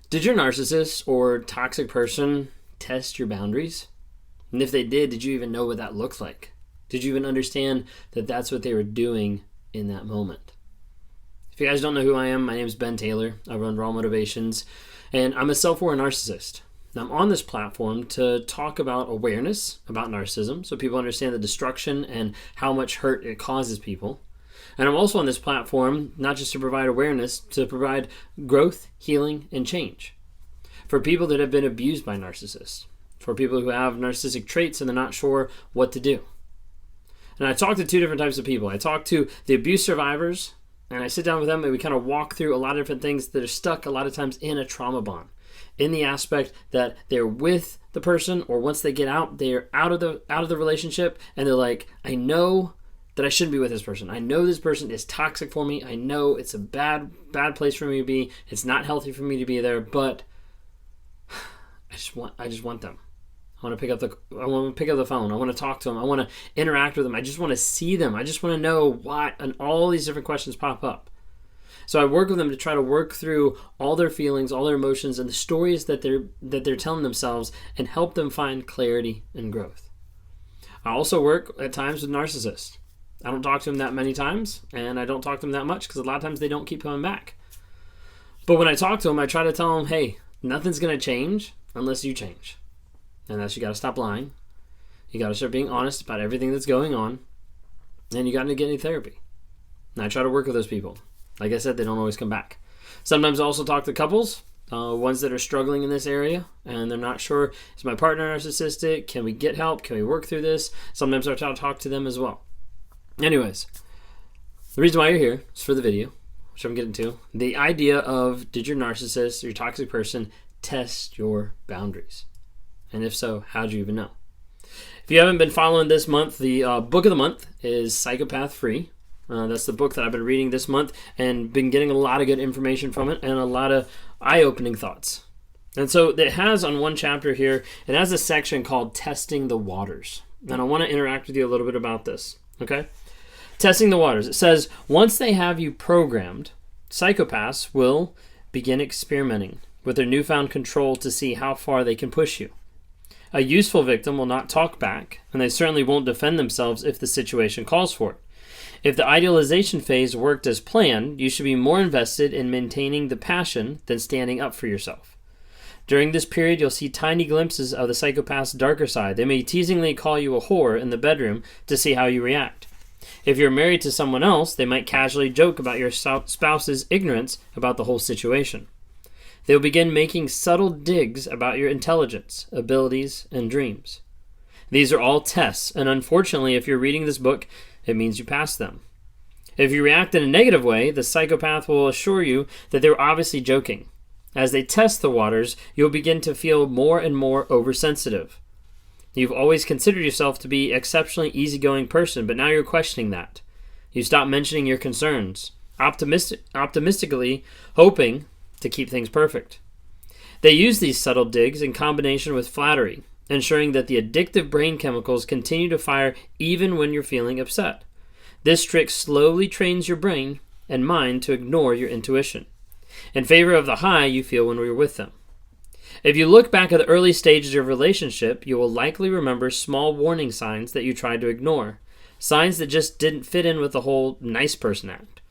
Did your narcissist or toxic person test your boundaries? And if they did you even know what that looked like? Did you even understand that that's what they were doing in that moment? If you guys don't know who I am, my name is Ben Taylor. I run Raw Motivations, and I'm a self-aware narcissist. Now, I'm on this platform to talk about awareness about narcissism so people understand the destruction and how much hurt it causes people. And I'm also on this platform not just to provide awareness, to provide growth, healing, and change for people that have been abused by narcissists, for people who have narcissistic traits and they're not sure what to do. And I talk to two different types of people. I talk to the abuse survivors, and I sit down with them and we kind of walk through a lot of different things that are stuck a lot of times in a trauma bond, in the aspect that they're with the person, or once they get out, they're out of the relationship, and they're like, I know that I shouldn't be with this person. I know this person is toxic for me. I know it's a bad place for me to be. It's not healthy for me to be there, but I just want them. I want to pick up the phone. I want to talk to them. I want to interact with them. I just want to see them. I just want to know why, and all these different questions pop up. So I work with them to try to work through all their feelings, all their emotions, and the stories that they're telling themselves, and help them find clarity and growth. I also work at times with narcissists. I don't talk to them that many times, and I don't talk to them that much because a lot of times they don't keep coming back. But when I talk to them, I try to tell them, hey, nothing's going to change unless you change. And that's, you got to stop lying. You got to start being honest about everything that's going on. And you got to get any therapy. And I try to work with those people. Like I said, they don't always come back. Sometimes I also talk to couples, ones that are struggling in this area, and they're not sure, is my partner narcissistic? Can we get help? Can we work through this? Sometimes I try to talk to them as well. Anyways, the reason why you're here is for the video, which I'm getting to. The idea of, did your narcissist or your toxic person test your boundaries? And if so, how'd you even know? If you haven't been following this month, the book of the month is Psychopath Free. That's the book that I've been reading this month and been getting a lot of good information from it and a lot of eye-opening thoughts. And so it has, on one chapter here, it has a section called Testing the Waters. And I want to interact with you a little bit about this, okay? Testing the waters. It says, once they have you programmed, psychopaths will begin experimenting with their newfound control to see how far they can push you. A useful victim will not talk back, and they certainly won't defend themselves if the situation calls for it. If the idealization phase worked as planned, you should be more invested in maintaining the passion than standing up for yourself. During this period, you'll see tiny glimpses of the psychopath's darker side. They may teasingly call you a whore in the bedroom to see how you react. If you're married to someone else, they might casually joke about your spouse's ignorance about the whole situation. They'll begin making subtle digs about your intelligence, abilities, and dreams. These are all tests, and unfortunately, if you're reading this book, it means you passed them. If you react in a negative way, the psychopath will assure you that they're obviously joking. As they test the waters, you'll begin to feel more and more oversensitive. You've always considered yourself to be an exceptionally easygoing person, but now you're questioning that. You stop mentioning your concerns, optimistically hoping to keep things perfect. They use these subtle digs in combination with flattery, ensuring that the addictive brain chemicals continue to fire even when you're feeling upset. This trick slowly trains your brain and mind to ignore your intuition, in favor of the high you feel when we're with them. If you look back at the early stages of your relationship, you will likely remember small warning signs that you tried to ignore, signs that just didn't fit in with the whole nice person act.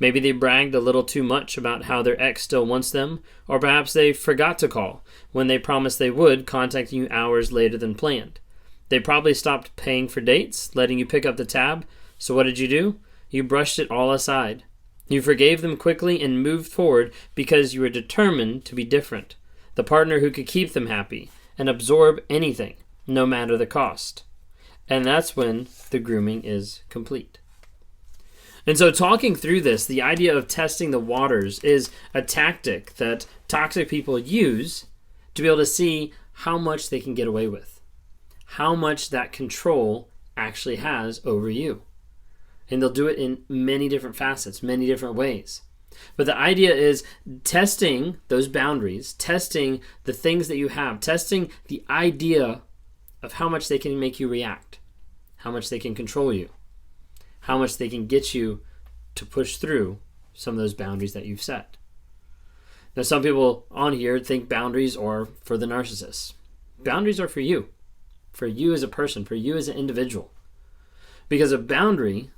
Maybe they bragged a little too much about how their ex still wants them, or perhaps they forgot to call when they promised they would, contacting you hours later than planned. They probably stopped paying for dates, letting you pick up the tab. So what did you do? You brushed it all aside. You forgave them quickly and moved forward because you were determined to be different, the partner who could keep them happy and absorb anything, no matter the cost. And that's when the grooming is complete. And so talking through this, the idea of testing the waters is a tactic that toxic people use to be able to see how much they can get away with, how much that control actually has over you. And they'll do it in many different facets, many different ways. But the idea is testing those boundaries, testing the things that you have, testing the idea of how much they can make you react, how much they can control you, how much they can get you to push through some of those boundaries that you've set. Now, some people on here think boundaries are for the narcissist. Boundaries are for you as a person, for you as an individual. Because a boundary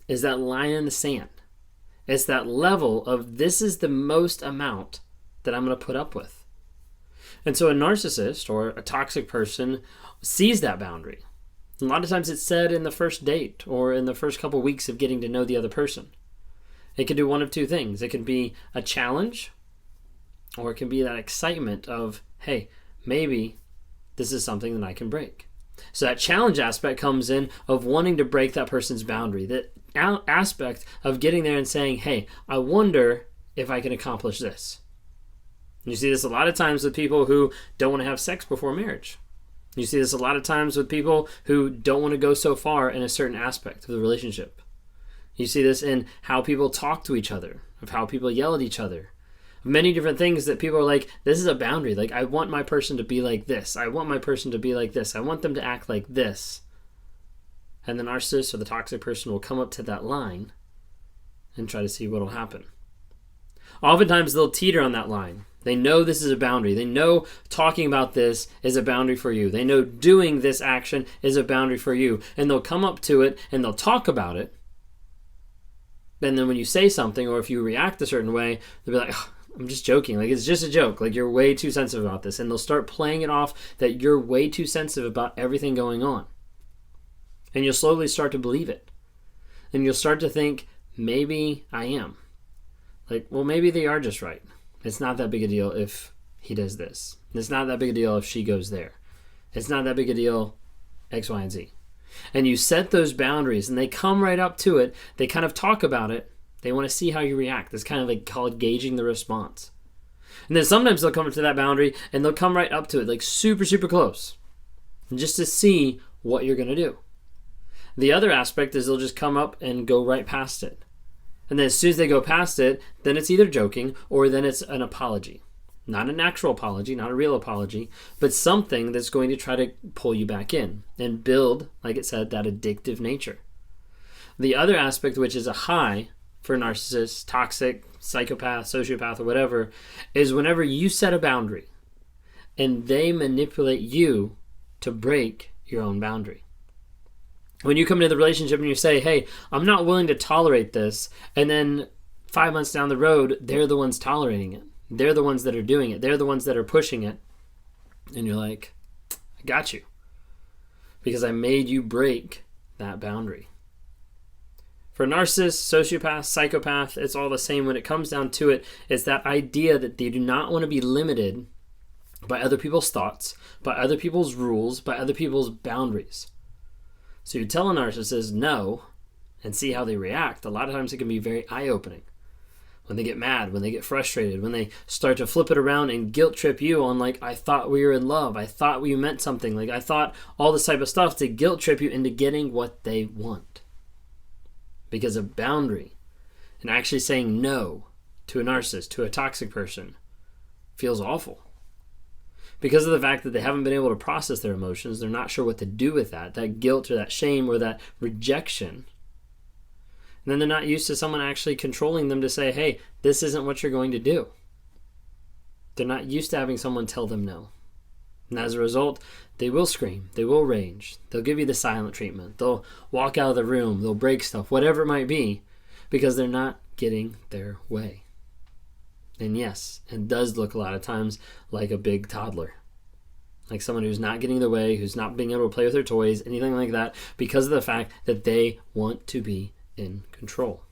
is that line in the sand. It's that level of this is the most amount that I'm going to put up with. And so a narcissist or a toxic person sees that boundary. A lot of times it's said in the first date or in the first couple weeks of getting to know the other person. It can do one of two things. It can be a challenge, or it can be that excitement of, hey, maybe this is something that I can break. So that challenge aspect comes in of wanting to break that person's boundary. That aspect of getting there and saying, hey, I wonder if I can accomplish this. And you see this a lot of times with people who don't want to have sex before marriage. You see this a lot of times with people who don't want to go so far in a certain aspect of the relationship. You see this in how people talk to each other, of how people yell at each other. Many different things that people are like, this is a boundary. Like, I want my person to be like this. I want my person to be like this. I want them to act like this. And the narcissist or the toxic person will come up to that line and try to see what will happen. Oftentimes they'll teeter on that line. They know this is a boundary. They know talking about this is a boundary for you. They know doing this action is a boundary for you. And they'll come up to it and they'll talk about it. And then when you say something or if you react a certain way, they'll be like, oh, I'm just joking. Like, it's just a joke. Like, you're way too sensitive about this. And they'll start playing it off that you're way too sensitive about everything going on. And you'll slowly start to believe it. And you'll start to think, maybe I am. Like, well, maybe they are just right. It's not that big a deal if he does this. It's not that big a deal if she goes there. It's not that big a deal X, Y, and Z. And you set those boundaries and they come right up to it. They kind of talk about it. They want to see how you react. It's kind of like called gauging the response. And then sometimes they'll come up to that boundary and they'll come right up to it, like super, super close, just to see what you're going to do. The other aspect is they'll just come up and go right past it. And then as soon as they go past it, then it's either joking or then it's an apology. Not an actual apology, not a real apology, but something that's going to try to pull you back in and build, like it said, that addictive nature. The other aspect, which is a high for narcissists, toxic, psychopath, sociopath, or whatever, is whenever you set a boundary and they manipulate you to break your own boundary. When you come into the relationship and you say, hey, I'm not willing to tolerate this, and then 5 months down the road, they're the ones tolerating it. They're the ones that are doing it. They're the ones that are pushing it. And you're like, I got you. Because I made you break that boundary. For narcissist, sociopath, psychopath, it's all the same. When it comes down to it, it's that idea that they do not want to be limited by other people's thoughts, by other people's rules, by other people's boundaries. So you tell a narcissist no and see how they react. A lot of times it can be very eye-opening. When they get mad, when they get frustrated, when they start to flip it around and guilt trip you on like, I thought we were in love. I thought we meant something. Like, I thought all this type of stuff to guilt trip you into getting what they want. Because a boundary and actually saying no to a narcissist, to a toxic person, feels awful. Because of the fact that they haven't been able to process their emotions, they're not sure what to do with that guilt or that shame or that rejection. And then they're not used to someone actually controlling them to say, hey, this isn't what you're going to do. They're not used to having someone tell them no. And as a result, they will scream, they will rage, they'll give you the silent treatment, they'll walk out of the room, they'll break stuff, whatever it might be, because they're not getting their way. And yes, it does look a lot of times like a big toddler. Like someone who's not getting their way, who's not being able to play with their toys, anything like that, because of the fact that they want to be in control.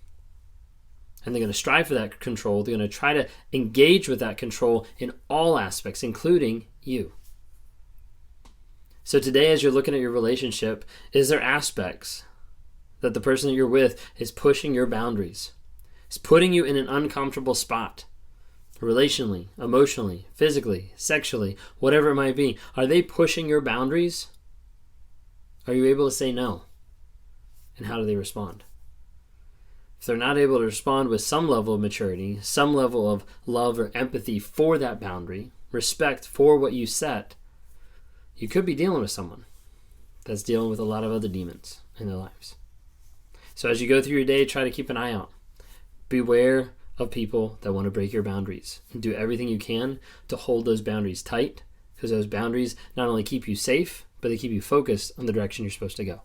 And they're going to strive for that control. They're going to try to engage with that control in all aspects, including you. So today, as you're looking at your relationship, is there aspects that the person that you're with is pushing your boundaries? Is putting you in an uncomfortable spot? Relationally, emotionally, physically, sexually, whatever it might be. Are they pushing your boundaries? Are you able to say no? And how do they respond? If they're not able to respond with some level of maturity, some level of love or empathy for that boundary, respect for what you set, you could be dealing with someone that's dealing with a lot of other demons in their lives. So as you go through your day, try to keep an eye out. Beware of people that want to break your boundaries. Do everything you can to hold those boundaries tight, because those boundaries not only keep you safe, but they keep you focused on the direction you're supposed to go.